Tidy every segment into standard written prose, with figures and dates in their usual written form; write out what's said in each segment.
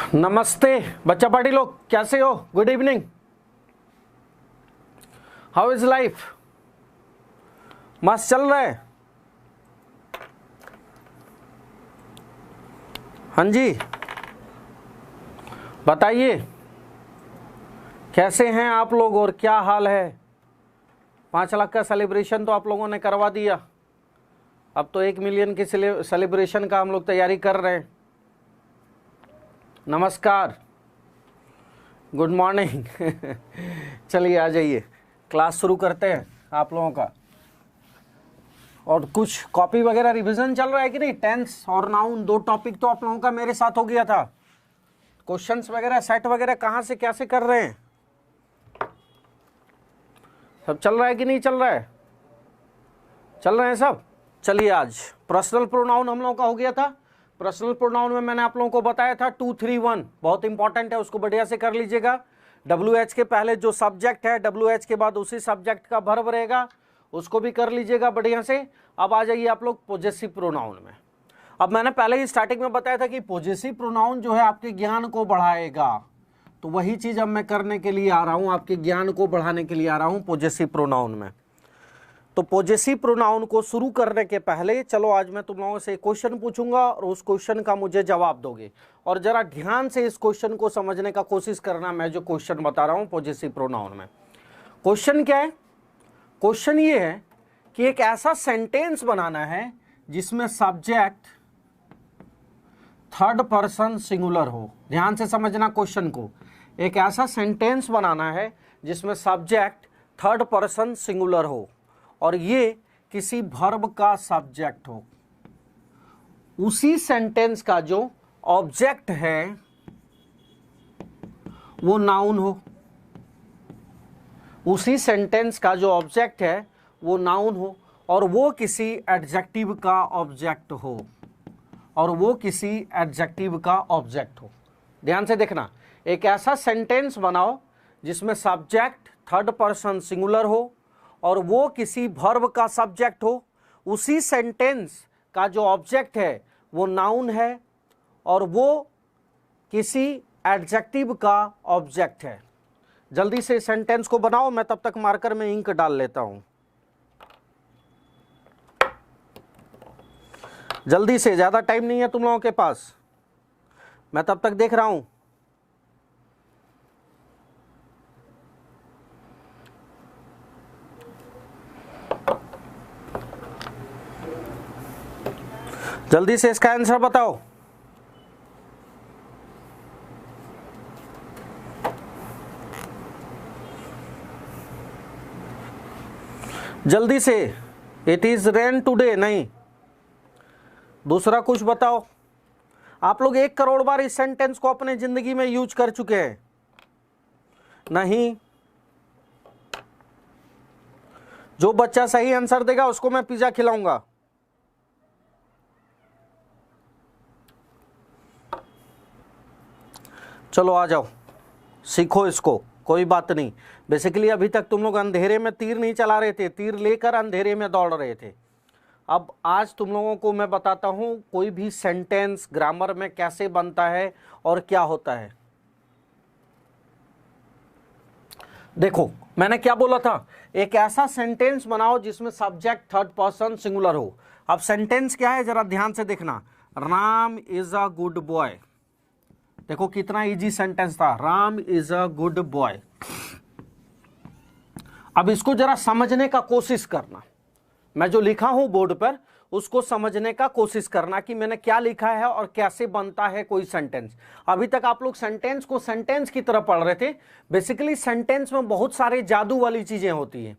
नमस्ते बच्चा पार्टी लोग, कैसे हो? Good evening. How is life? मस्त चल रहा है? हाँ जी, बताइए कैसे हैं आप लोग और क्या हाल है? 5 लाख का सेलिब्रेशन तो आप लोगों ने करवा दिया, अब तो 1 मिलियन की सेलिब्रेशन का हम लोग तैयारी कर रहे हैं। नमस्कार, गुड मॉर्निंग। चलिए आ जाइए, क्लास शुरू करते हैं आप लोगों का। और कुछ कॉपी वगैरह रिवीजन चल रहा है कि नहीं? टेंस और नाउन 2 टॉपिक तो आप लोगों का मेरे साथ हो गया था। क्वेश्चंस वगैरह सेट वगैरह कहाँ से कैसे कर रहे हैं? सब चल रहा है कि नहीं चल रहा है? चल रहे हैं सब। चलिए, आज पर्सनल प्रोनाउन हम लोगों का हो गया था। पर्सनल प्रोनाउन में मैंने आप लोगों को बताया था 2, 3, 1 बहुत इंपॉर्टेंट है, उसको बढ़िया से कर लीजिएगा। WH के पहले जो सब्जेक्ट है, WH के बाद उसी सब्जेक्ट का वर्ब रहेगा, उसको भी कर लीजिएगा बढ़िया से। अब आ जाइए आप लोग पॉजेसिव प्रोनाउन में। अब मैंने पहले ही स्टार्टिंग में बताया था कि पॉजेसिव प्रोनाउन जो है आपके ज्ञान को बढ़ाएगा, तो वही चीज अब मैं करने के लिए आ रहा हूं, आपके ज्ञान को बढ़ाने के लिए आ रहा हूं पॉजेसिव प्रोनाउन में। तो पॉजेसिव प्रोनाउन को शुरू करने के पहले चलो आज मैं तुम लोगों से एक क्वेश्चन पूछूंगा और उस क्वेश्चन का मुझे जवाब दोगे, और जरा ध्यान से इस क्वेश्चन को समझने का कोशिश करना। मैं जो क्वेश्चन बता रहा हूं पॉजेसिव प्रोनाउन में, क्वेश्चन क्या है? क्वेश्चन ये है कि एक ऐसा सेंटेंस बनाना है जिसमें सब्जेक्ट थर्ड पर्सन सिंगुलर हो। ध्यान से समझना क्वेश्चन को। एक ऐसा सेंटेंस बनाना है जिसमें सब्जेक्ट थर्ड पर्सन सिंगुलर हो और ये किसी वर्ब का सब्जेक्ट हो। उसी सेंटेंस का जो ऑब्जेक्ट है वो नाउन हो। उसी सेंटेंस का जो ऑब्जेक्ट है वो नाउन हो और वो किसी एडजेक्टिव का ऑब्जेक्ट हो। और वो किसी एडजेक्टिव का ऑब्जेक्ट हो। ध्यान से देखना, एक ऐसा सेंटेंस बनाओ जिसमें सब्जेक्ट थर्ड पर्सन सिंगुलर हो और वो किसी वर्ब का सब्जेक्ट हो। उसी सेंटेंस का जो ऑब्जेक्ट है वो नाउन है और वो किसी एडजेक्टिव का ऑब्जेक्ट है। जल्दी से सेंटेंस को बनाओ, मैं तब तक मार्कर में इंक डाल लेता हूं। जल्दी से, ज्यादा टाइम नहीं है तुम लोगों के पास, मैं तब तक देख रहा हूं। जल्दी से इसका आंसर बताओ। जल्दी से। इट इज रेन टुडे नहीं, दूसरा कुछ बताओ। आप लोग 1 करोड़ बार इस सेंटेंस को अपने जिंदगी में यूज कर चुके हैं। नहीं, जो बच्चा सही आंसर देगा उसको मैं पिज्जा खिलाऊंगा। चलो आ जाओ, सीखो इसको, कोई बात नहीं। बेसिकली अभी तक तुम लोग अंधेरे में तीर नहीं चला रहे थे, तीर लेकर अंधेरे में दौड़ रहे थे। अब आज तुम लोगों को मैं बताता हूं कोई भी सेंटेंस ग्रामर में कैसे बनता है और क्या होता है। देखो मैंने क्या बोला था, एक ऐसा सेंटेंस बनाओ जिसमें सब्जेक्ट थर्ड पर्सन सिंगुलर हो। अब सेंटेंस क्या है जरा ध्यान से देखना। Ram is a good boy. देखो कितना इजी सेंटेंस था, Ram is a good boy. अब इसको जरा समझने का कोशिश करना। मैं जो लिखा हूं बोर्ड पर उसको समझने का कोशिश करना कि मैंने क्या लिखा है और कैसे बनता है कोई सेंटेंस। अभी तक आप लोग सेंटेंस को सेंटेंस की तरह पढ़ रहे थे। बेसिकली सेंटेंस में बहुत सारे जादू वाली चीजें होती है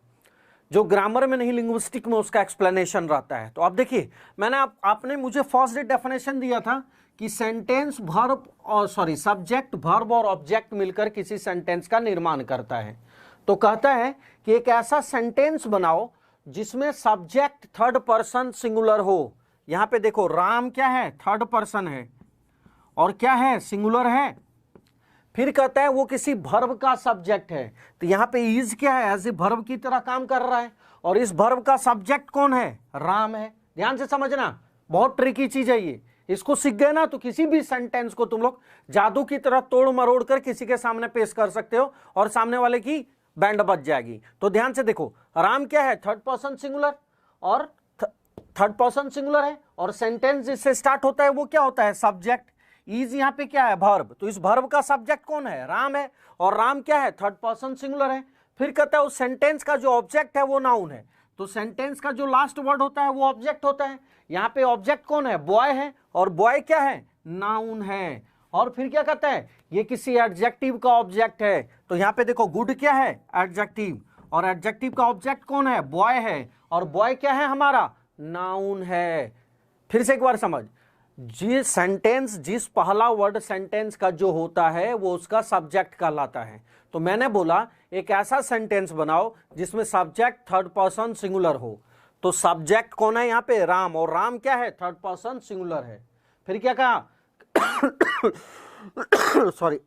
जो ग्रामर में नहीं, लिंग्विस्टिक में उसका एक्सप्लेनेशन रहता है। तो अब देखिए, मैंने आपने मुझे फर्स्ट डेफिनेशन दिया था कि सेंटेंस वर्ब और सब्जेक्ट वर्ब और ऑब्जेक्ट मिलकर किसी सेंटेंस का निर्माण करता है। तो कहता है कि एक ऐसा सेंटेंस बनाओ जिसमें सब्जेक्ट थर्ड पर्सन सिंगुलर हो। यहां पे देखो, राम क्या है? थर्ड पर्सन है और क्या है? सिंगुलर है। फिर कहता है वो किसी वर्ब का सब्जेक्ट है। तो यहां पे इज क्या है? एज ए वर्ब की तरह काम कर रहा है और इस वर्ब का सब्जेक्ट कौन है? राम है। ध्यान से समझना, बहुत ट्रिकी चीज है ये। इसको सीख गए ना तो किसी भी सेंटेंस को तुम लोग जादू की तरह तोड़ मरोड़ कर किसी के सामने पेश कर सकते हो और सामने वाले की बैंड बज जाएगी। तो ध्यान से देखो, राम क्या है, थर्ड पर्सन सिंगुलर और थर्ड पर्सन सिंगुलर है, और सेंटेंस जिससे स्टार्ट होता है वो क्या होता है, सब्जेक्ट। इज यहाँ पे क्या है, वर्ब। तो इस वर्ब का सब्जेक्ट कौन है, राम है, और राम क्या है, थर्ड पर्सन सिंगुलर है। फिर कहता है उस सेंटेंस का जो ऑब्जेक्ट है वो नाउन है। तो सेंटेंस का जो लास्ट वर्ड होता है वो ऑब्जेक्ट होता है। यहाँ पे ऑब्जेक्ट कौन है, बॉय है, और बॉय क्या है, नाउन है। और फिर क्या कहता है, ये किसी एडजेक्टिव का ऑब्जेक्ट है। तो यहाँ पे देखो, गुड क्या है, एडजेक्टिव, और एडजेक्टिव का ऑब्जेक्ट कौन है, बॉय है, और बॉय क्या है हमारा, नाउन है। फिर से एक बार समझ, जिस सेंटेंस, जिस पहला वर्ड सेंटेंस का जो होता है वो उसका सब्जेक्ट कहलाता है। तो मैंने बोला एक ऐसा सेंटेंस बनाओ जिसमें सब्जेक्ट थर्ड पर्सन सिंगुलर हो। तो सब्जेक्ट कौन है यहाँ पे, राम, और राम क्या है, थर्ड पर्सन सिंगुलर है। फिर क्या कहा सॉरी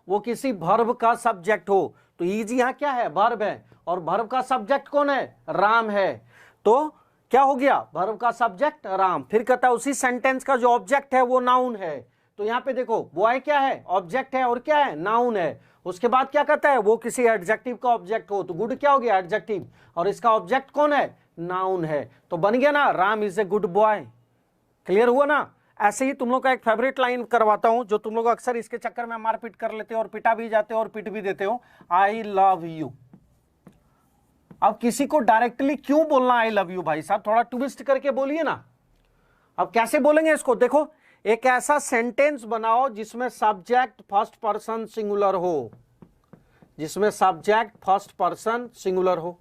वो किसी वर्ब का सब्जेक्ट हो। तो इज यहाँ क्या है, वर्ब है, और वर्ब का सब्जेक्ट कौन है, राम है। तो क्या हो गया, वर्ब का सब्जेक्ट राम। फिर कहता है उसी सेंटेंस का जो ऑब्जेक्ट है वो नाउन है। तो यहाँ पे देखो, बॉय क्या है, ऑब्जेक्ट है, और क्या है, नाउन है। उसके बाद क्या कहता है, वो किसी एडजेक्टिव का ऑब्जेक्ट हो। तो गुड क्या हो गया, एडजेक्टिव, और इसका ऑब्जेक्ट कौन है, नाउन है। तो बन गया ना, Ram is a good boy. Clear हुआ ना। ऐसे ही तुम लोग का एक फेवरेट लाइन करवाता हूं जो तुम लोग अक्सर इसके चक्कर में मारपीट कर लेते हो और पिटा भी जाते हो और पिट भी देते हो, आई लव यू। अब किसी को डायरेक्टली क्यों बोलना आई लव यू भाई साहब, थोड़ा ट्विस्ट करके बोलिए ना। अब कैसे बोलेंगे इसको, देखो एक ऐसा सेंटेंस बनाओ जिसमें सब्जेक्ट फर्स्ट पर्सन सिंगुलर हो, जिसमें सब्जेक्ट फर्स्ट पर्सन सिंगुलर हो।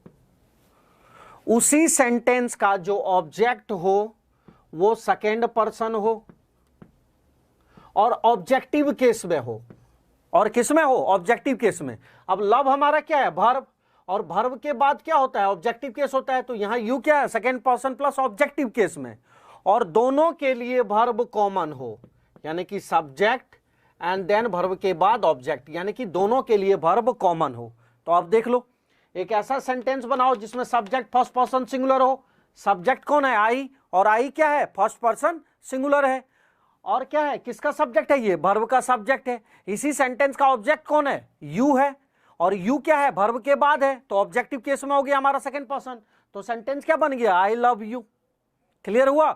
उसी सेंटेंस का जो ऑब्जेक्ट हो वो सेकेंड पर्सन हो, और ऑब्जेक्टिव केस में हो। और किस में हो, ऑब्जेक्टिव केस में। अब लव हमारा क्या है, वर्ब, और वर्ब के बाद क्या होता है, ऑब्जेक्टिव केस होता है। तो यहां यू क्या है, second person plus objective case में, और दोनों के लिए वर्ब कॉमन हो, यानी कि सब्जेक्ट एंड देन वर्ब के बाद ऑब्जेक्ट, यानी कि दोनों के लिए वर्ब कॉमन हो। तो आप देख लो, एक ऐसा सेंटेंस बनाओ जिसमें सब्जेक्ट फर्स्ट पर्सन सिंगुलर हो। सब्जेक्ट कौन है, आई, और आई क्या है, फर्स्ट पर्सन सिंगुलर है, और क्या है, किसका सब्जेक्ट है, ये वर्ब का सब्जेक्ट है। इसी सेंटेंस का ऑब्जेक्ट कौन है, यू है, और यू क्या है, वर्ब के बाद है, तो ऑब्जेक्टिव केस में हो गया हमारा सेकंड पर्सन। तो सेंटेंस क्या बन गया, आई लव यू। क्लियर हुआ।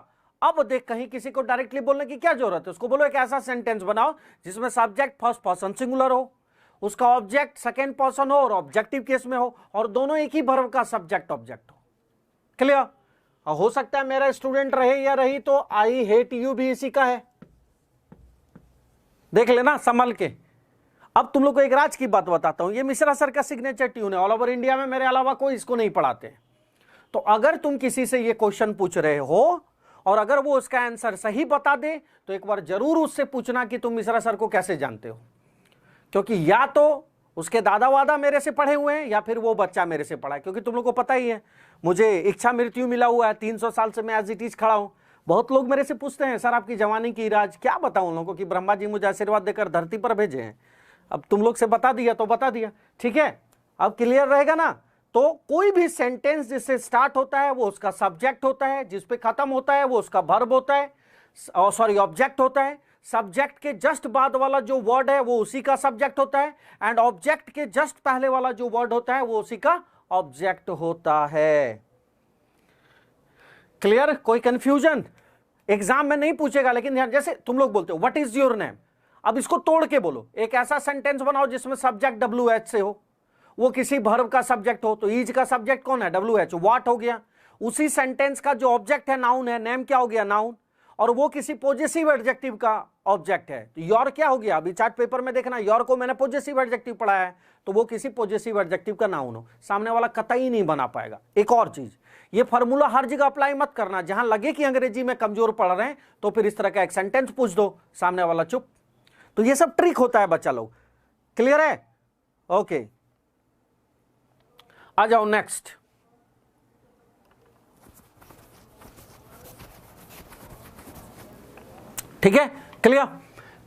अब देख, कहीं किसी को डायरेक्टली बोलने की क्या जरूरत है, उसको बोलो एक ऐसा सेंटेंस बनाओ जिसमें सब्जेक्ट फर्स्ट पर्सन सिंगुलर हो, उसका ऑब्जेक्ट सेकंड पर्सन हो और ऑब्जेक्टिव केस में हो, और दोनों एक ही वर्ब का सब्जेक्ट ऑब्जेक्ट हो। क्लियर। हो सकता है मेरा स्टूडेंट रहे या रही तो आई हेट यू भी इसी का है, देख लेना संभल के। अब तुम लोग को एक राज की बात बताता हूं, ये मिश्रा सर का सिग्नेचर ट्यून है, ऑल ओवर इंडिया में मेरे अलावा कोई इसको नहीं पढ़ाते। तो अगर तुम किसी से ये क्वेश्चन पूछ रहे हो और अगर वो उसका आंसर सही बता दे तो एक बार जरूर उससे पूछना कि तुम मिश्रा सर को कैसे जानते हो, क्योंकि या तो उसके दादा वादा मेरे से पढ़े हुए हैं या फिर वो बच्चा मेरे से पढ़ा है। क्योंकि तुम लोग को पता ही है मुझे इच्छा मृत्यु मिला हुआ है, 300 साल से मैं एज इट इज खड़ा हूं। बहुत लोग मेरे से पूछते हैं सर आपकी जवानी की राज क्या बताऊं उन लोगों को, कि ब्रह्मा जी मुझे आशीर्वाद देकर धरती पर भेजे हैं। अब तुम लोग से बता दिया तो बता दिया, ठीक है। अब क्लियर रहेगा ना। तो कोई भी सेंटेंस जिससे स्टार्ट होता है वो उसका सब्जेक्ट होता है, जिस पे खत्म होता है वो उसका वर्ब होता है, सॉरी ऑब्जेक्ट होता है। सब्जेक्ट के जस्ट बाद वाला जो वर्ड है वो उसी का सब्जेक्ट होता है, एंड ऑब्जेक्ट के जस्ट पहले वाला जो वर्ड होता है वो उसी का ऑब्जेक्ट होता है। क्लियर। कोई कंफ्यूजन एग्जाम में नहीं पूछेगा, लेकिन ध्यान, जैसे तुम लोग बोलते हो व्हाट इज योर नेम, अब इसको तोड़ के बोलो, एक ऐसा सेंटेंस बनाओ जिसमें सब्जेक्ट WH से हो, वो किसी वर्ब का सब्जेक्ट हो। तो इज का सब्जेक्ट कौन है, WH, व्हाट हो गया। उसी सेंटेंस का जो ऑब्जेक्ट है नाउन है, नेम क्या हो गया, नाउन, और वो किसी पॉजेसिव एडजेक्टिव का ऑब्जेक्ट है। तो योर क्या हो गया, अभी चार्ट पेपर में देखना, योर को मैंने पॉजेसिव एडजेक्टिव पढ़ाया है, तो वो किसी पॉजेसिव एडजेक्टिव का नाउन हो, सामने वाला कतई नहीं बना पाएगा। एक और चीज, ये फॉर्मूला हर जगह अप्लाई मत करना, जहां लगे कि अंग्रेजी में कमजोर पढ़ रहे हैं तो फिर इस तरह का एक सेंटेंस पूछ दो, सामने वाला चुप। तो ये सब ट्रिक होता है बच्चा लोग। क्लियर है, ओके। आ जाओ नेक्स्ट। ठीक है, क्लियर।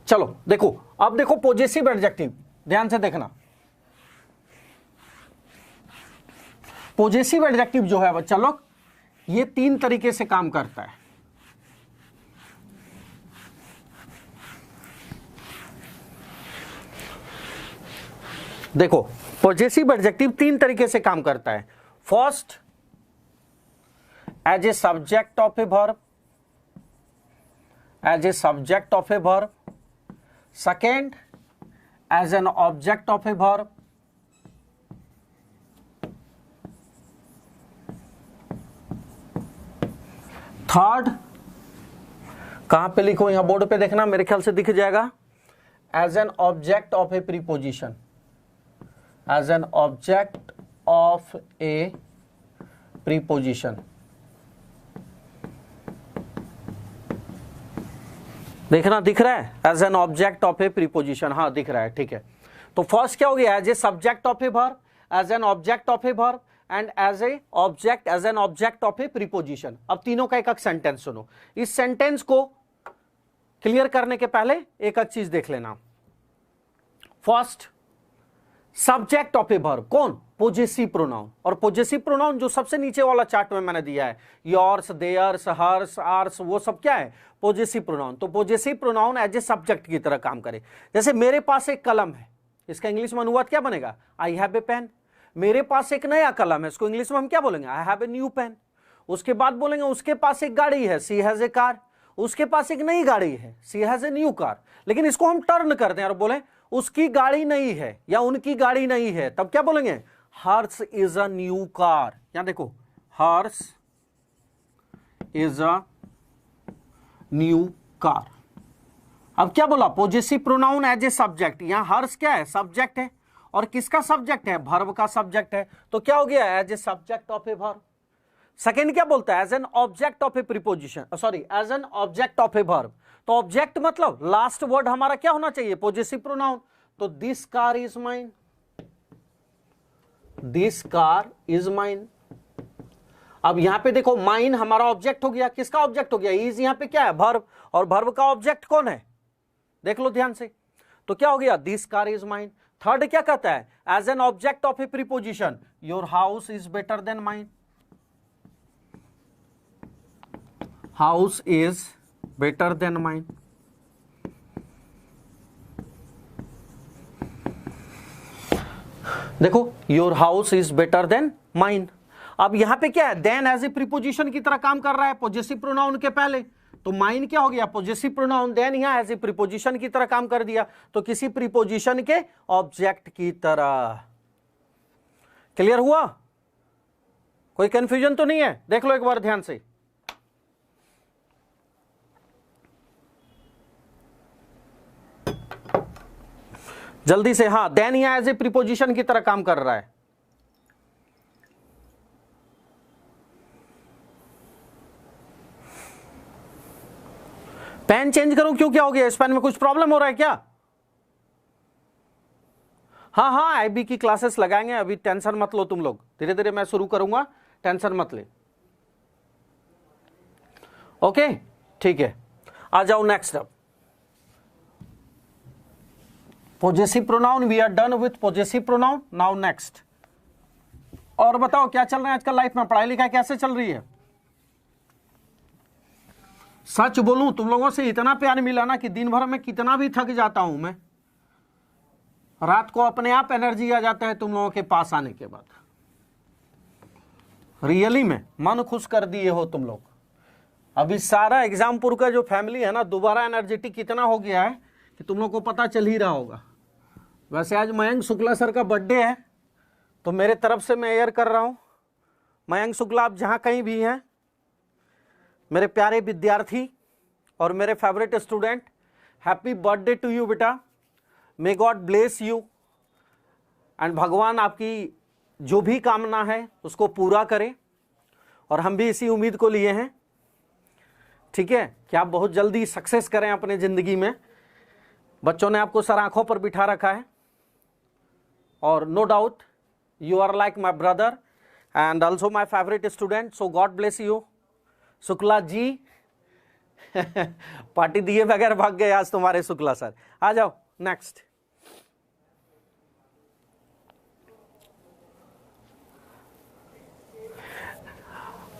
चलो देखो, अब देखो पॉजेसिव एडजेक्टिव, ध्यान से देखना। पॉजेसिव एडजेक्टिव जो है बच्चा लोग, ये 3 तरीके से काम करता है। देखो पॉजेसिव एडजेक्टिव तीन तरीके से काम करता है। First, as a subject of a verb, as a subject of a verb. Second, as an object of a verb. Third, कहां पे लिखो, यहां बोर्ड पे देखना, मेरे ख्याल से दिख जाएगा, as an object of a preposition, as an object of a preposition. देखना दिख रहा है, as an object of a preposition, हाँ दिख रहा है, ठीक है। तो फर्स्ट क्या हो गया, as a subject of a verb, as an object of a verb and as a object, as an object of a preposition. अब तीनों का एक एक सेंटेंस सुनो। इस सेंटेंस को क्लियर करने के पहले एक एक चीज देख लेना। First, subject of a verb, कौन, पोजेसिव प्रोनाउन। और पोजेसिव प्रोनाउन जो सबसे नीचे वाला चार्ट में मैंने दिया है, योर्स, देयर्स, हर्स, आर्स, वो सब क्या है, पोजेसिव प्रोनाउन। तो possessive pronoun as a subject की तरह काम करे। जैसे मेरे पास एक कलम है, इसका इंग्लिश में अनुवाद क्या बनेगा, आई हैव ए पेन। मेरे पास एक नया कलम है, इसको इंग्लिश में हम क्या बोलेंगे, I have a new pen. उसके बाद बोलेंगे उसके पास एक गाड़ी है, सी हैज ए कार। उसके पास एक नई गाड़ी है, सी हैज ए न्यू कार। लेकिन इसको हम टर्न कर दें और बोले उसकी गाड़ी नहीं है या उनकी गाड़ी नहीं है, तब क्या बोलेंगे, hers is a new car. यहां देखो, hers is a new car. अब क्या बोला, possessive pronoun as a subject. यहां हर्स क्या है, सब्जेक्ट है, और किसका सब्जेक्ट है, वर्ब का सब्जेक्ट है। तो क्या हो गया, as a subject of a verb. Second क्या बोलता है, as an object of a preposition, sorry as an object of a verb. तो ऑब्जेक्ट मतलब लास्ट वर्ड हमारा क्या होना चाहिए, पोजेसिव प्रोनाउन। तो this car is mine, this car is mine. अब यहां पे देखो, माइन हमारा ऑब्जेक्ट हो गया, किसका ऑब्जेक्ट हो गया, इज यहां पे क्या है, वर्ब, और वर्ब का ऑब्जेक्ट कौन है, देख लो ध्यान से। तो क्या हो गया, this car is mine. Third क्या कहता है, as an object of a preposition, your house is better than mine, house is better than mine. देखो, your house is better than mine. अब यहां पे क्या है, देन एज ए प्रीपोजिशन की तरह काम कर रहा है, पोजेसिव प्रोनाउन के पहले। तो माइन क्या हो गया, पोजेसिव प्रोनाउन, देन यहां एज ए प्रीपोजिशन की तरह काम कर दिया, तो किसी प्रीपोजिशन के ऑब्जेक्ट की तरह। क्लियर हुआ, कोई कंफ्यूजन तो नहीं है, देख लो एक बार ध्यान से। जल्दी से, हाँ, देन यहां एज ए प्रीपोजिशन की तरह काम कर रहा है। पेन चेंज करूं क्यों, क्या हो गया, इस पेन में कुछ प्रॉब्लम हो रहा है क्या? हाँ हाँ, आईबी की क्लासेस लगाएंगे, अभी टेंशन मत लो तुम लोग, धीरे धीरे मैं शुरू करूंगा, टेंशन मत ले। ओके, ठीक है, आ जाओ नेक्स्ट। अब possessive pronoun, we are done with possessive pronoun. Now next, और बताओ क्या चल रहा है आजकल लाइफ में, पढ़ाई लिखाई कैसे चल रही है? सच बोलूं, तुम लोगों से इतना प्यार मिला ना कि दिन भर में कितना भी थक जाता हूं मैं, रात को अपने आप एनर्जी आ जाता है तुम लोगों के पास आने के बाद। रियली में मन खुश कर दिए हो तुम लोग। अभी सारा एग्जामपुर का जो फैमिली है ना, दोबारा एनर्जेटिक कितना हो गया है कि तुम लोग को पता चल ही रहा होगा। वैसे आज मयंक शुक्ला सर का बर्थडे है, तो मेरे तरफ से मैं एयर कर रहा हूं, मयंक शुक्ला आप जहां कहीं भी हैं, मेरे प्यारे विद्यार्थी और मेरे favourite student, happy birthday to you बेटा। May God bless you and भगवान आपकी जो भी कामना है उसको पूरा करे, और हम भी इसी उम्मीद को लिए हैं, ठीक है, कि आप बहुत जल्दी सक्सेस करें अपने जिंदगी में। बच्चों ने आपको सर आंखों पर बिठा रखा है, और no doubt you are like my brother and also my favourite student, so God bless you. Shukla ji party दिए बगैर भाग गए आज तुम्हारे शुक्ला सर। आ जाओ नेक्स्ट।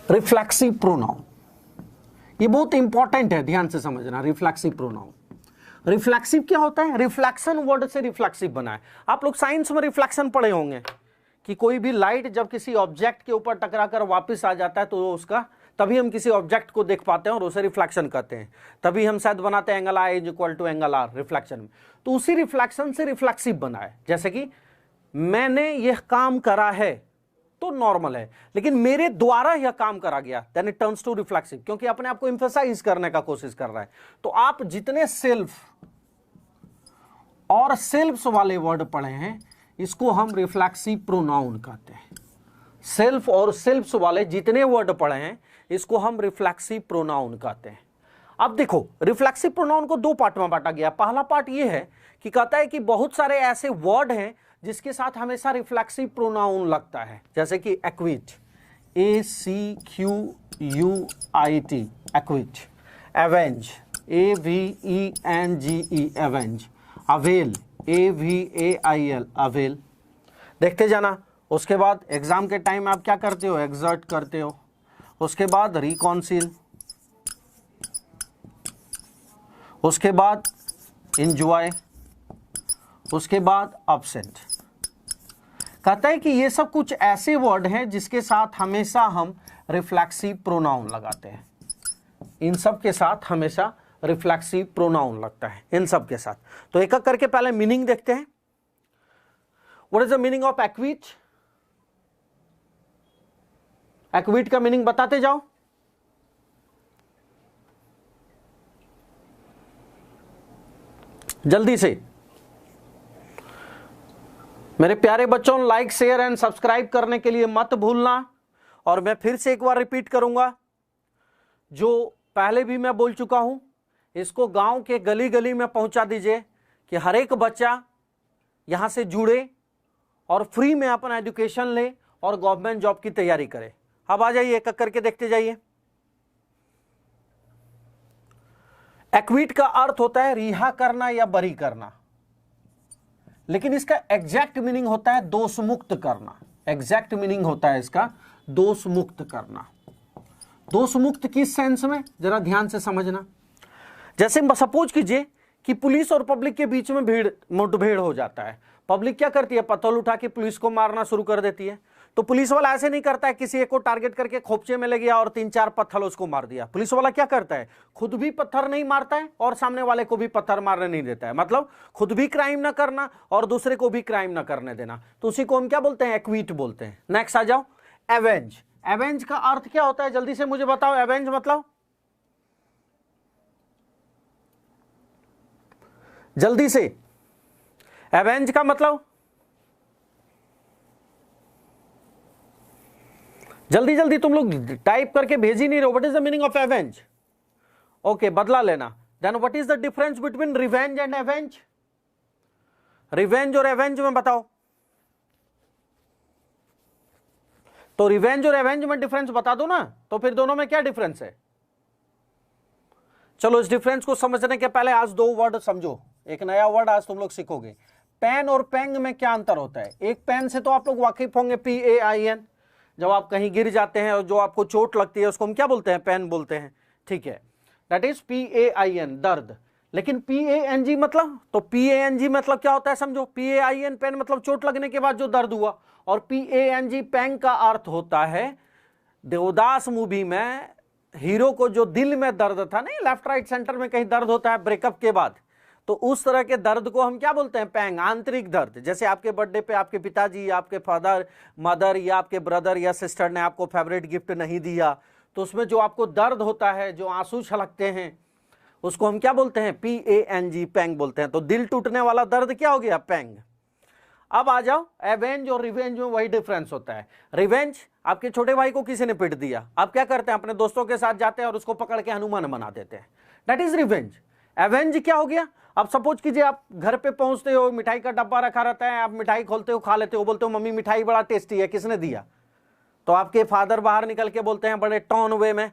रिफ्लेक्सिव प्रोनाउन, ये बहुत इंपॉर्टेंट है, ध्यान से समझना। रिफ्लेक्सिव प्रोनाउन, रिफ्लेक्सिव क्या होता है? रिफ्लेक्शन वर्ड से रिफ्लेक्सिव बना है। आप लोग साइंस में रिफ्लेक्शन पढ़े होंगे कि कोई भी लाइट जब किसी ऑब्जेक्ट के ऊपर टकराकर वापस आ जाता है तो उसका, तभी हम किसी ऑब्जेक्ट को देख पाते हैं और उसे रिफ्लेक्शन कहते हैं। तभी हम शायद बनाते हैं angle I is equal to angle R reflection में। तो उसी रिफ्लेक्शन से रिफ्लेक्सिव बना है। जैसे कि मैंने यह काम करा है तो नॉर्मल है, लेकिन मेरे द्वारा यह काम करा गया, then it turns to reflexive, क्योंकि अपने आप को एम्फसाइज करने का कोशिश कर रहा है। तो आप जितने सेल्फ और सेल्फ्स वाले वर्ड पढ़े हैं इसको हम रिफ्लेक्सिव प्रोनाउन कहते हैं। सेल्फ और सेल्फ्स वाले जितने वर्ड पढ़े हैं इसको हम रिफ्लेक्सिव प्रोनाउन कहते हैं। अब देखो, रिफ्लेक्सिव प्रोनाउन को दो पार्ट में बांटा गया। पहला पार्ट ये है कि कहता है कि बहुत सारे ऐसे वर्ड हैं जिसके साथ हमेशा रिफ्लेक्सिव प्रोनाउन लगता है, जैसे कि equity, ACQUIT, equity, avenge, AVENGE, avenge, avail, AVAIL, avail. देखते जाना। उसके बाद एग्जाम के टाइम आप क्या करते हो? एक्सर्ट करते हो। उसके बाद रिकॉन्सिल, उसके बाद इंजॉय, उसके बाद अब्सेंट। कहता है कि ये सब कुछ ऐसे वर्ड हैं जिसके साथ हमेशा हम रिफ्लेक्सिव प्रोनाउन लगाते हैं। इन सब के साथ हमेशा रिफ्लेक्सिव प्रोनाउन लगता है, इन सब के साथ। तो एक एक करके पहले मीनिंग देखते हैं। What is the meaning of equity? Equity का मीनिंग बताते जाओ। जल्दी से। मेरे प्यारे बच्चों, लाइक, शेयर एंड सब्सक्राइब करने के लिए मत भूलना। और मैं फिर से एक बार रिपीट करूंगा, जो पहले भी मैं बोल चुका हूं, इसको गांव के गली गली में पहुंचा दीजिए कि हर एक बच्चा यहां से जुड़े और फ्री में अपना एजुकेशन ले और गवर्नमेंट जॉब की तैयारी करे। अब आ जाइए, एक एक करके देखते जाइए। एक्विट का अर्थ होता है रिहा करना या बरी करना, लेकिन इसका एग्जैक्ट मीनिंग होता है दोष मुक्त करना। एग्जैक्ट मीनिंग होता है इसका दोष मुक्त करना। दोष मुक्त किस सेंस में, जरा ध्यान से समझना। जैसे सपोज कीजिए कि पुलिस और पब्लिक के बीच में मुठभेड़ हो जाता है। पब्लिक क्या करती है? पत्थर उठा के पुलिस को मारना शुरू कर देती है। तो पुलिस वाला ऐसे नहीं करता है किसी एक को टारगेट करके खोपचे में ले गया और 3-4 पत्थर उसको मार दिया। पुलिस वाला क्या करता है? खुद भी पत्थर नहीं मारता है और सामने वाले को भी पत्थर मारने नहीं देता है। मतलब खुद भी क्राइम ना करना और दूसरे को भी क्राइम ना करने देना। तो उसी को हम क्या बोलते हैं? एक्विट बोलते हैं। नेक्स्ट आ जाओ, एवेंज। एवेंज का अर्थ क्या होता है? जल्दी से मुझे बताओ। एवेंज मतलब, जल्दी से, एवेंज का मतलब, जल्दी जल्दी तुम लोग टाइप करके भेज ही नहीं रहे। What is the meaning of avenge? Okay, बदला लेना। Then what is the difference between revenge and avenge? Revenge और एवेंज में बताओ। तो रिवेंज और एवेंज में डिफरेंस बता दो ना, तो फिर दोनों में क्या डिफरेंस है? चलो, इस डिफरेंस को समझने के पहले आज दो वर्ड समझो। एक नया वर्ड आज तुम लोग सीखोगे। पेन और पेंग में क्या अंतर होता है? एक पेन से तो आप लोग वाकिफ होंगे, PAIN। जब आप कहीं गिर जाते हैं और जो आपको चोट लगती है उसको हम क्या बोलते हैं? पेन बोलते हैं। ठीक है, दैट इज PAIN, दर्द। लेकिन PANG मतलब, तो PANG मतलब क्या होता है समझो। PAIN पेन मतलब चोट लगने के बाद जो दर्द हुआ, और PANG पेंग का अर्थ होता है, देवदास मूवी में हीरो को जो दिल में दर्द था, नहीं, लेफ्ट राइट सेंटर में कहीं दर्द होता है ब्रेकअप के बाद, तो उस तरह के दर्द को हम क्या बोलते हैं? पेंग, आंतरिक दर्द। जैसे आपके बर्थडे पे आपके पिताजी, आपके फादर, मदर या आपके ब्रदर या सिस्टर ने आपको फेवरेट गिफ्ट नहीं दिया, तो उसमें जो आपको दर्द होता है, जो आंसू छलकते हैं, उसको हम क्या बोलते हैं? PANG, पेंग बोलते हैं। तो दिल टूटने वाला दर्द क्या हो गया? पेंग। अब आ जाओ, एवेंज और रिवेंज में वही डिफरेंस होता है। रिवेंज, आपके छोटे भाई को किसी ने पीट दिया, आप क्या करते हैं? अपने दोस्तों के साथ जाते हैं और उसको पकड़ के हनुमान बना देते हैं। That is revenge. एवेंज क्या हो गया? अब सपोज कीजिए आप घर पे पहुंचते हो, मिठाई का डब्बा रखा रहता है, आप मिठाई खोलते हो, खा लेते हो, बोलते हो मम्मी मिठाई बड़ा टेस्टी है, किसने दिया? तो आपके फादर बाहर निकल के बोलते हैं बड़े टॉन वे में,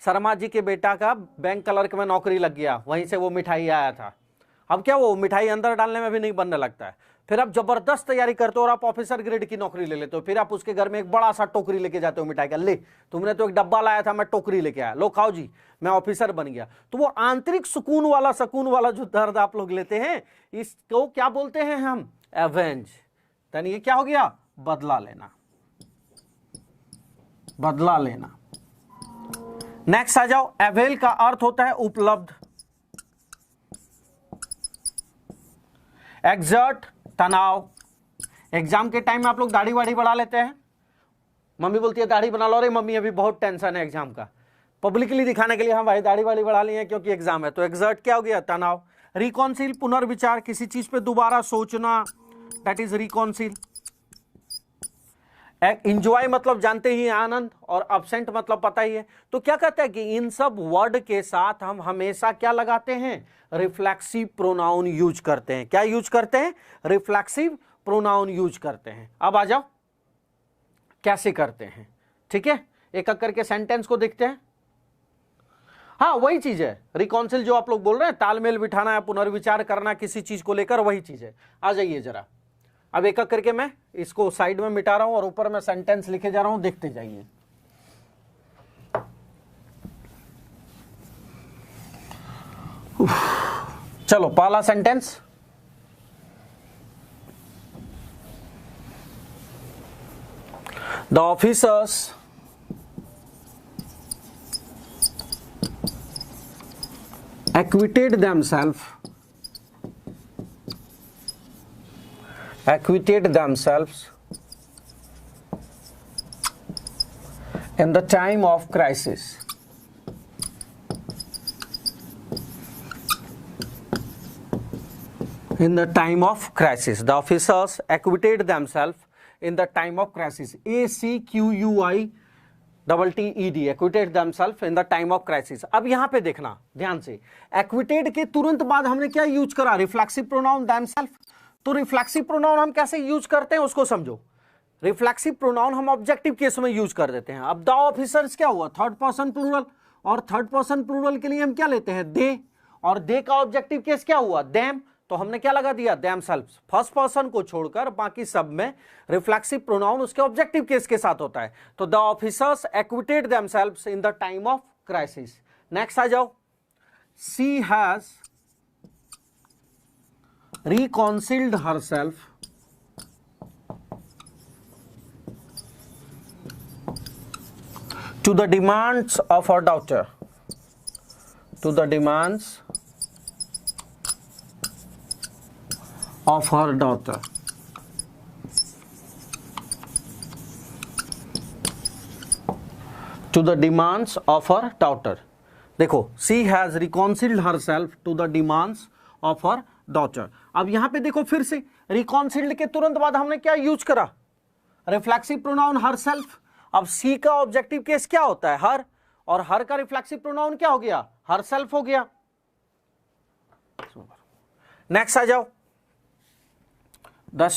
शर्मा जी के बेटा का बैंक क्लर्क में नौकरी लग गया, वहीं से वो मिठाई आया था। अब क्या वो मिठाई अंदर डालने में भी नहीं बनने लगता है। फिर आप जबरदस्त तैयारी करते हो और आप ऑफिसर ग्रेड की नौकरी ले लेते हो, फिर आप उसके घर में एक बड़ा सा टोकरी लेके जाते हो मिठाई का, ले तुमने तो एक डब्बा लाया था, मैं टोकरी लेके आया, लो खाओ जी, मैं ऑफिसर बन गया। तो वो आंतरिक सुकून वाला जो दर्द आप लोग लेते हैं, इसको क्या बोलते हैं हम? एवेंज। यानी ये क्या हो गया? बदला लेना, बदला लेना। नेक्स्ट आ जाओ, एवेल का अर्थ होता है उपलब्ध, एक्सर्ट तनाव। एग्जाम के टाइम में आप लोग दाढ़ी वाड़ी बढ़ा लेते हैं, मम्मी बोलती है दाढ़ी बना लो, अरे मम्मी अभी बहुत टेंशन है एग्जाम का, पब्लिकली दिखाने के लिए हम भाई दाढ़ी वाड़ी बढ़ा लिए हैं क्योंकि एग्जाम है। तो एक्सर्ट क्या हो गया? तनाव। रिकॉन्सिल पुनर्विचार, किसी चीज पे दोबारा सोचना, दैट इज रिकॉन्सिल। इंजॉय मतलब जानते ही आनंद, और अब्सेंट मतलब पता ही है। तो क्या कहता है कि इन सब वर्ड के साथ हम हमेशा क्या लगाते हैं? रिफ्लेक्सिव प्रोनाउन यूज करते हैं। क्या यूज करते हैं? रिफ्लेक्सिव प्रोनाउन यूज करते हैं। अब आ जाओ कैसे करते हैं, ठीक है, एक एक करके सेंटेंस को देखते हैं। हाँ वही चीज है, रिकॉन्सिल जो आप लोग बोल रहे हैं, तालमेल बिठाना है, पुनर्विचार करना किसी चीज को लेकर, वही चीज है। आ जाइए जरा, अब एक एक करके मैं इसको साइड में मिटा रहा हूं और ऊपर मैं सेंटेंस लिखे जा रहा हूं, देखते जाइए। चलो पहला sentence, the officers acquitted themselves in the time of crisis. In the time of crisis, the officers acquitted themselves in the time of crisis. ACQUITTED, acquitted themselves in the time of crisis. अब यहां पे देखना ध्यान से, acquitted के तुरंत बाद हमने क्या यूज करा? Reflexive pronoun themselves। तो रिफ्लेक्सिव प्रोनाउन हम कैसे यूज करते हैं उसको समझो। रिफ्लेक्सिव प्रोनाउन हम ऑब्जेक्टिव केस में यूज कर देते हैं। अब द ऑफिसर्स क्या हुआ? थर्ड पर्सन प्लूरल, और थर्ड पर्सन प्लूरल के लिए हम क्या लेते हैं? दे, और दे का ऑब्जेक्टिव केस क्या हुआ? देम। तो हमने क्या लगा दिया? देमसेल्व्स। फर्स्ट पर्सन को छोड़कर बाकी सब में रिफ्लेक्सिव प्रोनाउन उसके ऑब्जेक्टिव केस के साथ होता है। तो the officers acquitted themselves in the time of crisis. Next आ जाओ, she has reconciled herself to the demands of her daughter, to the demands of her daughter. To the demands of her daughter. देखो, she has reconciled herself to the demands of her daughter. अब यहां पे देखो फिर से, reconciled के तुरंत बाद हमने क्या यूज करा? Reflexive pronoun herself। अब सी का ऑब्जेक्टिव केस क्या होता है? हर, और हर का रिफ्लेक्सिव प्रोनाउन क्या हो गया? herself हो गया। नेक्स्ट आ जाओ, the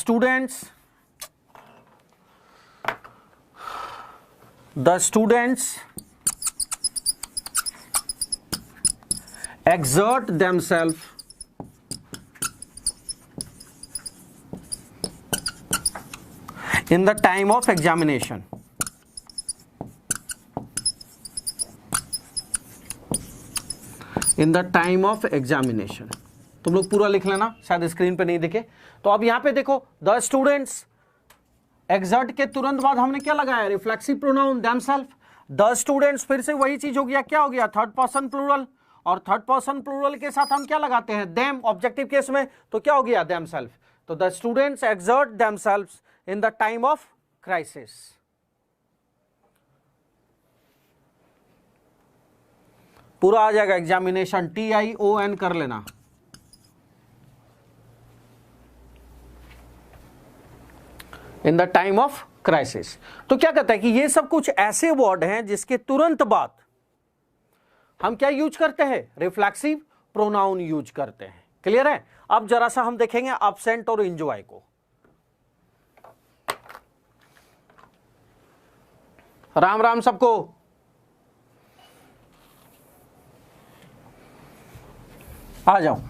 students exert themselves in the time of examination. In the time of examination. तुम लोग पूरा लिख लेना, शायद स्क्रीन पे नहीं दिखे। तो अब यहां पे देखो, द स्टूडेंट्स, एक्सर्ट के तुरंत बाद हमने क्या लगाया? Reflexive pronoun themself. The students फिर से वही चीज हो गया, क्या हो गया? थर्ड पर्सन प्लूरल, और थर्ड पर्सन प्लूरल के साथ हम क्या लगाते हैं? देम, ऑब्जेक्टिव केस में, तो क्या हो गया? देमसेल्फ। तो the students exert themselves in the time of crisis. पूरा आ जाएगा एग्जामिनेशन, TION कर लेना। इन द टाइम ऑफ क्राइसिस। तो क्या कहता है कि ये सब कुछ ऐसे वर्ड हैं जिसके तुरंत बाद हम क्या यूज करते हैं? रिफ्लेक्सिव प्रोनाउन यूज करते हैं। क्लियर है? अब जरा सा हम देखेंगे अब्सेंट और एंजॉय को। राम राम सबको। आ जाओ,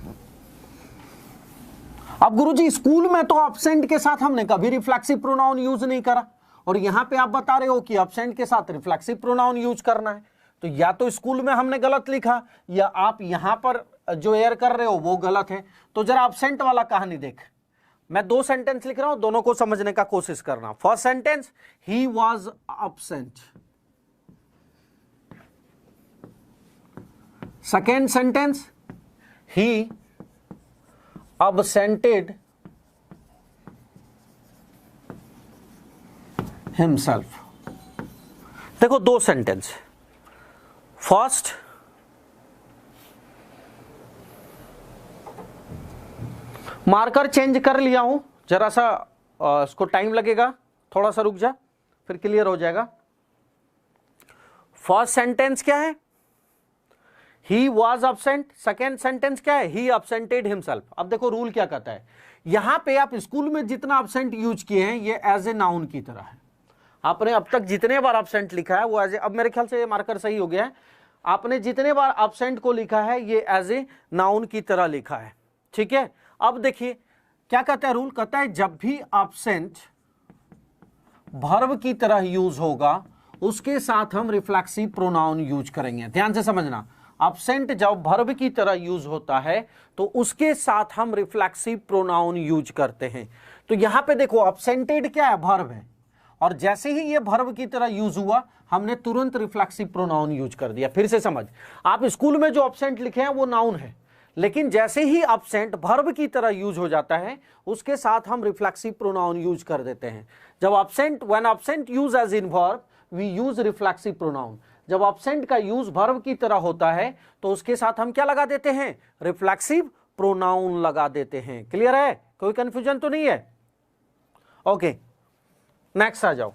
अब गुरुजी स्कूल में तो अब्सेंट के साथ हमने कभी रिफ्लेक्सिव प्रोनाउन यूज नहीं करा, और यहां पे आप बता रहे हो कि अब्सेंट के साथ रिफ्लेक्सिव प्रोनाउन यूज करना है, तो या तो स्कूल में हमने गलत लिखा या आप यहां पर जो एयर कर रहे हो वो गलत है। तो जरा अब्सेंट वाला कहानी देख, मैं 2 सेंटेंस लिख रहा हूं, दोनों को समझने का कोशिश करना। First sentence, he was absent. Second sentence, he absented himself। देखो 2 सेंटेंस। फर्स्ट, मार्कर चेंज कर लिया हूं, जरा सा इसको टाइम लगेगा, थोड़ा सा रुक जा, फिर क्लियर हो जाएगा। फर्स्ट सेंटेंस क्या है? He was absent। Second sentence क्या है? He absented himself। अब देखो रूल क्या कहता है, यहां पे आप स्कूल में जितना absent यूज किए हैं ये एज ए नाउन की तरह है। आपने अब तक जितने बार absent लिखा है वो एज ए, अब मेरे ख्याल से ये मार्कर सही हो गया है, आपने जितने बार absent को लिखा है ये एज ए नाउन की तरह लिखा है, ठीक है। अब देखिए क्या कहता है रूल, कहता है जब भी absent वर्ब की तरह यूज होगा उसके साथ हम रिफ्लेक्सिव प्रोनाउन यूज करेंगे। ध्यान से समझना, अब्सेंट जब वर्ब की तरह यूज होता है तो उसके साथ हम रिफ्लेक्सिव प्रोनाउन यूज करते हैं। तो यहां पे देखो अब्सेंटेड क्या है? वर्ब है, और जैसे ही ये वर्ब की तरह यूज हुआ हमने तुरंत रिफ्लेक्सिव प्रोनाउन यूज कर दिया। फिर से समझ, आप स्कूल में जो अब्सेंट लिखे हैं वो नाउन है, लेकिन जैसे ही अब्सेंट वर्ब की तरह यूज हो जाता है उसके साथ हम रिफ्लेक्सिव प्रोनाउन यूज कर देते हैं। जब absent, when absent use as in verb we use reflexive pronoun. जब अब्सेंट का यूज वर्ब की तरह होता है तो उसके साथ हम क्या लगा देते हैं? रिफ्लेक्सिव प्रोनाउन लगा देते हैं। क्लियर है? कोई कंफ्यूजन तो नहीं है? ओके, नेक्स्ट आ जाओ।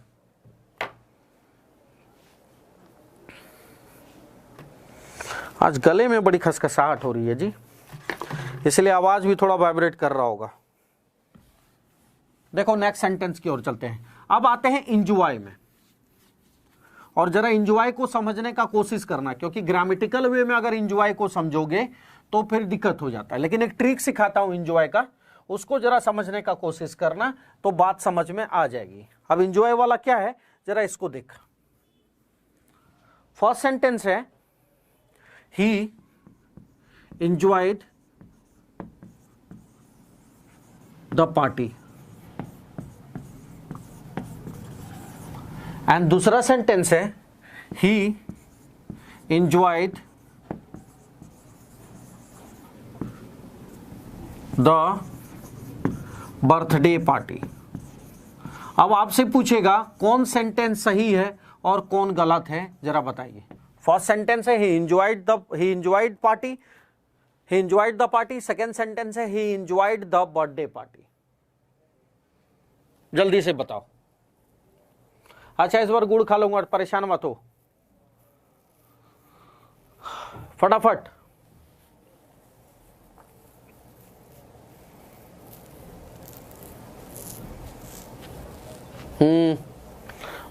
आज गले में बड़ी खसखसाहट हो रही है जी, इसलिए आवाज भी थोड़ा वाइब्रेट कर रहा होगा। देखो नेक्स्ट सेंटेंस की ओर चलते हैं। अब आते हैं इंजॉय में, और जरा इंजॉय को समझने का कोशिश करना, क्योंकि ग्रामेटिकल वे में अगर इंजॉय को समझोगे तो फिर दिक्कत हो जाता है। लेकिन एक ट्रिक सिखाता हूं इंजॉय का, उसको जरा समझने का कोशिश करना तो बात समझ में आ जाएगी। अब इंजॉय वाला क्या है जरा इसको देख। फर्स्ट सेंटेंस है ही enjoyed the party, एंड दूसरा सेंटेंस है he enjoyed the birthday party. अब आपसे पूछेगा कौन सेंटेंस सही है और कौन गलत है, जरा बताइए। फर्स्ट सेंटेंस है he enjoyed the party, second sentence है he enjoyed the birthday party. जल्दी से बताओ। अच्छा इस बार गुड़ खा लूंगा, परेशान मत हो, फटाफट।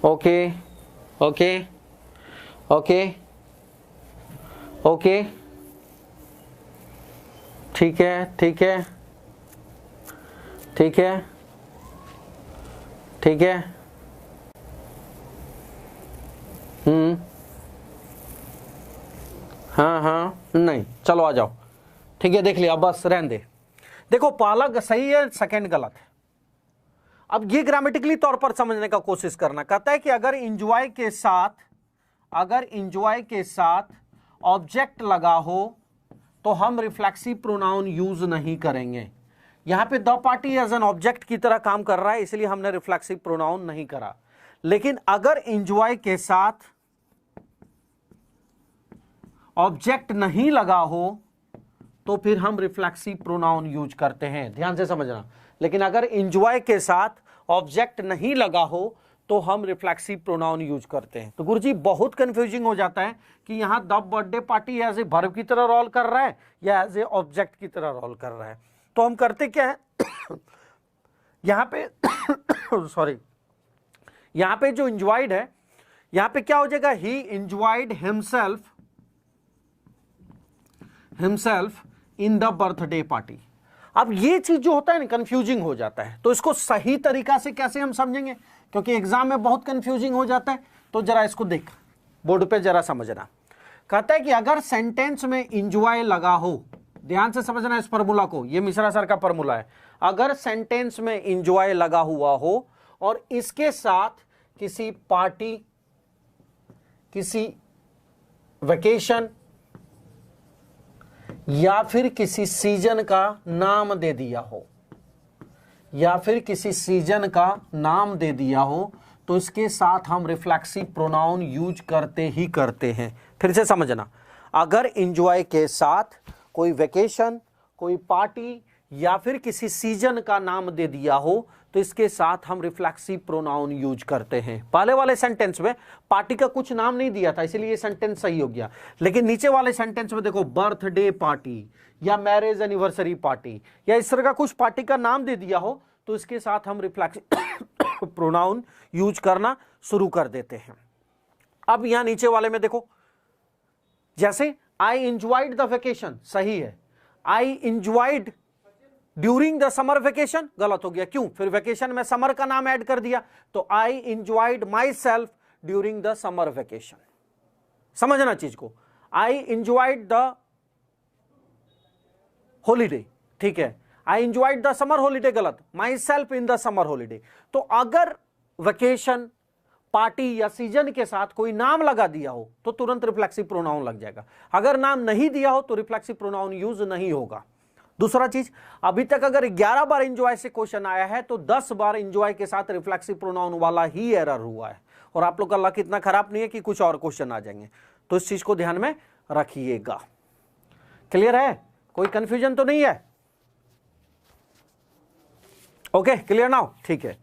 ओके ओके ओके ओके, ठीक है ठीक है ठीक है ठीक है, हाँ हाँ नहीं, चलो आ जाओ, ठीक है देख लिया, बस रहने दे। देखो पहला सही है, सेकंड गलत है। अब ये ग्रामेटिकली तौर पर समझने का कोशिश करना। कहता है कि अगर इंजॉय के साथ ऑब्जेक्ट लगा हो तो हम रिफ्लेक्सिव प्रोनाउन यूज नहीं करेंगे। यहां पे the party as an object की तरह काम कर रहा है, इसलिए हमने रिफ्लेक्सिव प्रोनाउन नहीं करा। लेकिन अगर इंजॉय के साथ ऑब्जेक्ट नहीं लगा हो तो फिर हम रिफ्लेक्सिव प्रोनाउन यूज करते हैं। ध्यान से समझना। लेकिन अगर इंजॉय के साथ ऑब्जेक्ट नहीं लगा हो तो हम रिफ्लेक्सिव प्रोनाउन यूज करते हैं। तो गुरुजी बहुत कंफ्यूजिंग हो जाता है कि यहां the birthday party as a verb की तरह रोल कर रहा है या एज ए ऑब्जेक्ट की तरह रोल कर रहा है। तो हम करते क्या है यहां पे सॉरी, यहां पे जो इंजॉयड है, यहां पे क्या हो जाएगा, ही enjoyed himself in the birthday party. अब ये चीज जो होता है ना कंफ्यूजिंग हो जाता है, तो इसको सही तरीका से कैसे हम समझेंगे, क्योंकि एग्जाम में बहुत कंफ्यूजिंग हो जाता है। तो जरा इसको देख, बोर्ड पे जरा समझना। कहता है कि अगर सेंटेंस में इंजॉय लगा हो, ध्यान से समझना इस फॉर्मूला को, ये मिश्रा सर का फॉर्मूला है। अगर सेंटेंस में इंजॉय लगा हुआ हो और इसके साथ किसी पार्टी, किसी वेकेशन या फिर किसी सीजन का नाम दे दिया हो, या फिर किसी सीजन का नाम दे दिया हो, तो इसके साथ हम रिफ्लेक्सिव प्रोनाउन यूज करते ही करते हैं। फिर से समझना, अगर एंजॉय के साथ कोई वेकेशन, कोई पार्टी या फिर किसी सीजन का नाम दे दिया हो, तो इसके साथ हम रिफ्लेक्सिव प्रोनाउन यूज करते हैं। पहले वाले सेंटेंस में पार्टी का कुछ नाम नहीं दिया था, इसीलिए ये सेंटेंस सही हो गया। लेकिन नीचे वाले सेंटेंस में देखो, बर्थडे पार्टी या मैरिज एनिवर्सरी पार्टी या इस तरह का कुछ पार्टी का नाम दे दिया हो, तो इसके साथ हम रिफ्लेक्सिव प्रोनाउन यूज करना शुरू कर देते हैं। अब यहां नीचे वाले में देखो, जैसे आई एंजॉयड द वेकेशन, सही है। I enjoyed during the summer vacation, गलत हो गया। क्यों? फिर वेकेशन में समर का नाम ऐड कर दिया, तो I enjoyed myself during the summer vacation. समझना चीज को, आई एंजॉयड द हॉलीडे, ठीक है। I enjoyed the summer holiday, गलत, myself in the summer holiday. तो अगर वेकेशन, पार्टी या सीजन के साथ कोई नाम लगा दिया हो तो तुरंत रिफ्लेक्सिव प्रोनाउन लग जाएगा। अगर नाम नहीं दिया हो तो रिफ्लेक्सिव प्रोनाउन यूज नहीं होगा। दूसरा चीज, अभी तक अगर 11 बार एंजॉय से क्वेश्चन आया है तो 10 बार एंजॉय के साथ रिफ्लेक्सिव प्रोनाउन वाला ही एरर हुआ है। और आप लोग का लक इतना खराब नहीं है कि कुछ और क्वेश्चन आ जाएंगे, तो इस चीज को ध्यान में रखिएगा। क्लियर है? कोई कंफ्यूजन तो नहीं है? Okay, clear now? ठीक है,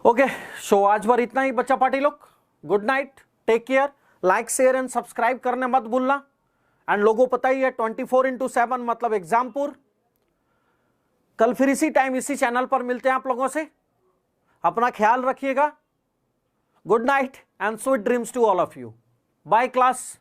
ओके। सो आज भर इतना ही बच्चा पार्टी लोग। Good night, take care, like share and subscribe करने मत भूलना। एंड लोगों पता ही है 24/7 मतलब एग्जामपुर। कल फिर इसी टाइम इसी चैनल पर मिलते हैं आप लोगों से। अपना ख्याल रखिएगा। Good night and sweet dreams to all of you. Bye class.